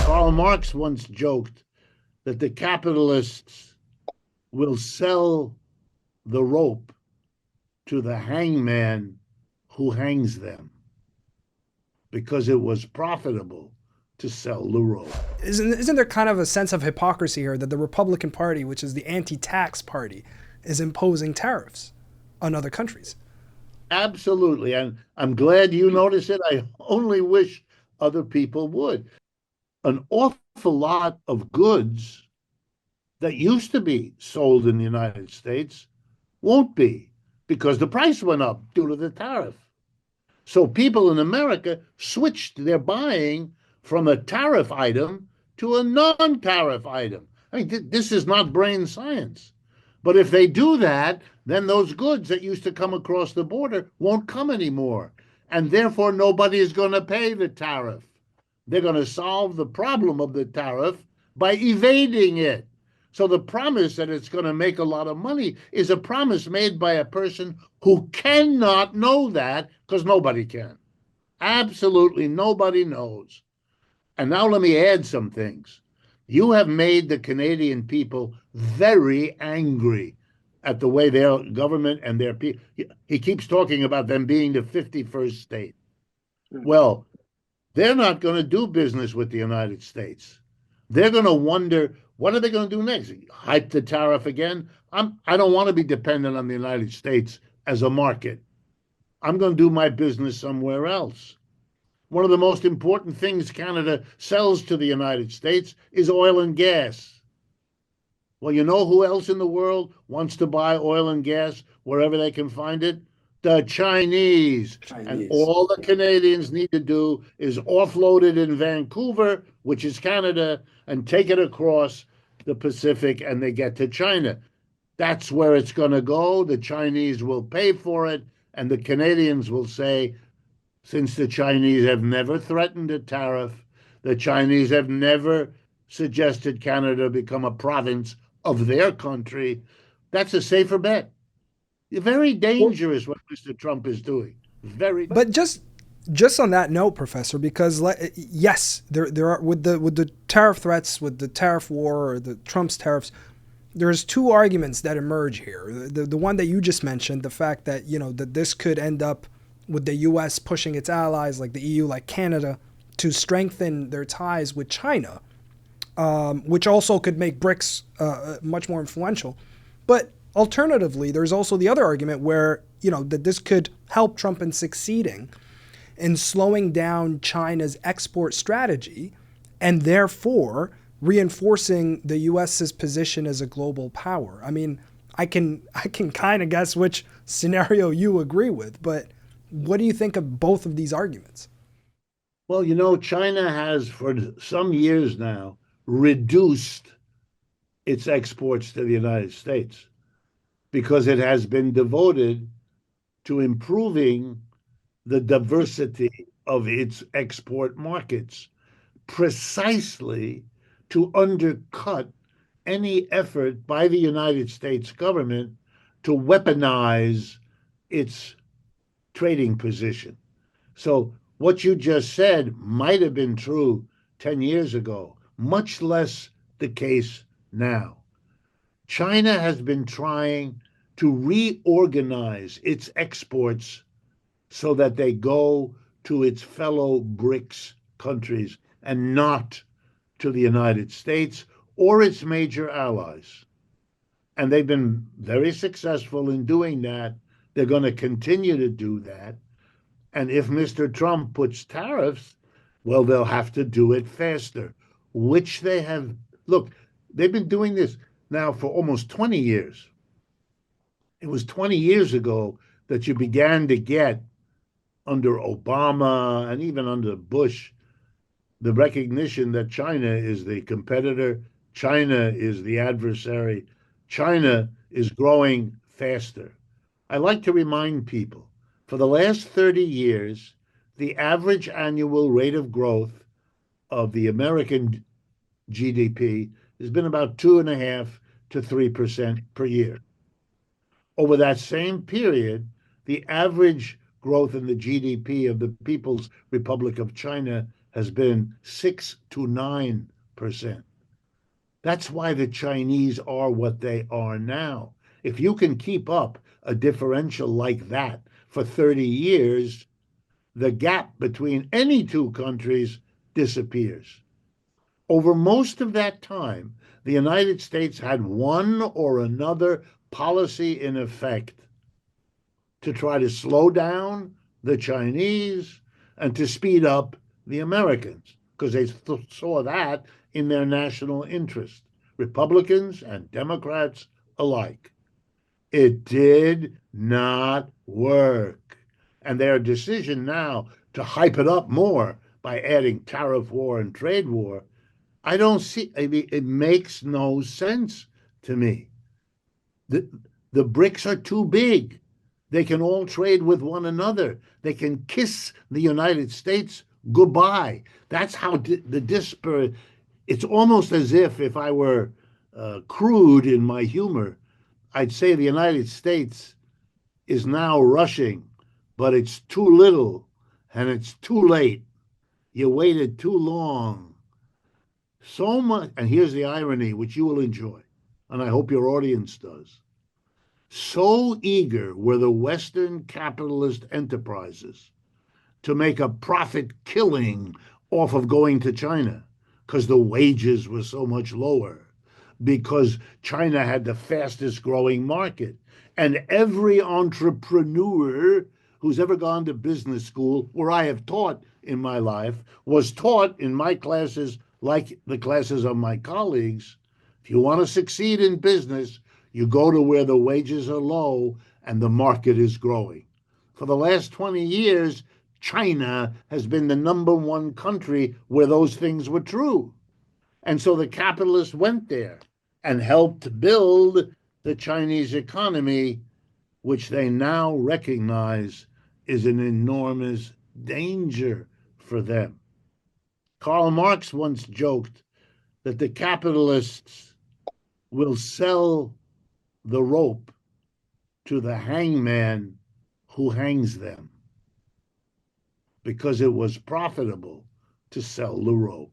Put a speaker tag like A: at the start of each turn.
A: Karl Marx once joked that the capitalists will sell the rope to the hangman who hangs them because it was profitable to sell the rope.
B: Isn't there kind of a sense of hypocrisy here that the Republican Party, which is the anti-tax party, is imposing tariffs on other countries?
A: Absolutely. And I'm glad you noticed it. I only wish other people would. An awful lot of goods that used to be sold in the United States won't be because the price went up due to the tariff. So people in America switched their buying from a tariff item to a non tariff item. I mean, this is not brain science. But if they do that, then those goods that used to come across the border won't come anymore. And therefore, nobody is going to pay the tariff. They're going to solve the problem of the tariff by evading it. So the promise that it's going to make a lot of money is a promise made by a person who cannot know that because nobody can. Absolutely nobody knows. And now let me add some things. You have made the Canadian people very angry at the way their government and their people. He keeps talking about them being the 51st state. Well, they're not going to do business with the United States. They're going to wonder what are they going to do next? Hike the tariff again? I don't want to be dependent on the United States as a market. I'm going to do my business somewhere else. One of the most important things Canada sells to the United States is oil and gas. Well, you know who else in the world wants to buy oil and gas wherever they can find it? The Chinese. And
B: Chinese.
A: all the Canadians need to do is offload it in Vancouver, which is Canada, and take it across the Pacific and they get to China. That's where it's going to go. The Chinese will pay for it. And the Canadians will say, since the Chinese have never threatened a tariff, the Chinese have never suggested Canada become a province of their country, that's a safer bet. Very
B: Well,
A: dangerous what Mr. Trump is doing. Very.
B: but just on that note, Professor, because yes, there are with the tariff threats, with the tariff war, or the Trump's tariffs. There's two arguments that emerge here. The one that you just mentioned, the fact that that this could end up with the U.S. pushing its allies like the EU, like Canada, to strengthen their ties with China, which also could make Brics much more influential. But alternatively, there's also the other argument where that this could help Trump in succeeding in slowing down China's export strategy, and therefore reinforcing the U.S.'s position as a global power. I mean, I can kind of guess which scenario you agree with, but what do you think of both of these arguments?
A: Well, China has for some years now reduced its exports to the United States because it has been devoted to improving the diversity of its export markets precisely to undercut any effort by the United States government to weaponize its trading position. So, what you just said might have been true 10 years ago, much less the case now. China has been trying to reorganize its exports so that they go to its fellow BRICS countries and not to the United States or its major allies. And they've been very successful in doing that. They're going to continue to do that. And if Mr. Trump puts tariffs, well, they'll have to do it faster, which they have. Look, they've been doing this now for almost 20 years. It was 20 years ago that you began to get, under Obama and even under Bush, the recognition that China is the competitor, China is the adversary, China is growing faster. I like to remind people for the last 30 years, the average annual rate of growth of the American GDP has been about 2.5 to 3% per year. Over that same period, the average growth in the GDP of the People's Republic of China has been 6 to 9%. That's why the Chinese are what they are now. If you can keep up a differential like that for 30 years, the gap between any two countries disappears. Over most of that time, the United States had one or another policy in effect to try to slow down the Chinese and to speed up the Americans because they saw that in their national interest, Republicans and Democrats alike. It did not work. And their decision now to hype it up more by adding tariff war and trade war, I don't see, I mean, it makes no sense to me. The, the Brics are too big. They can all trade with one another. They can kiss the United States goodbye. That's how the disparate. It's almost as if I were crude in my humor, I'd say the United States is now rushing, but it's too little and it's too late. You waited too long. So much, and here's the irony, which you will enjoy, and I hope your audience does. So eager were the Western capitalist enterprises to make a profit killing off of going to China because the wages were so much lower, because China had the fastest growing market. And every entrepreneur who's ever gone to business school, where I have taught in my life, was taught in my classes, like the classes of my colleagues. If you want to succeed in business, you go to where the wages are low and the market is growing. For the last 20 years, China has been the number one country where those things were true. And so the capitalists went there and helped build the Chinese economy, which they now recognize is an enormous danger for them. Karl Marx once joked that the capitalists will sell the rope to the hangman who hangs them because it was profitable to sell the rope.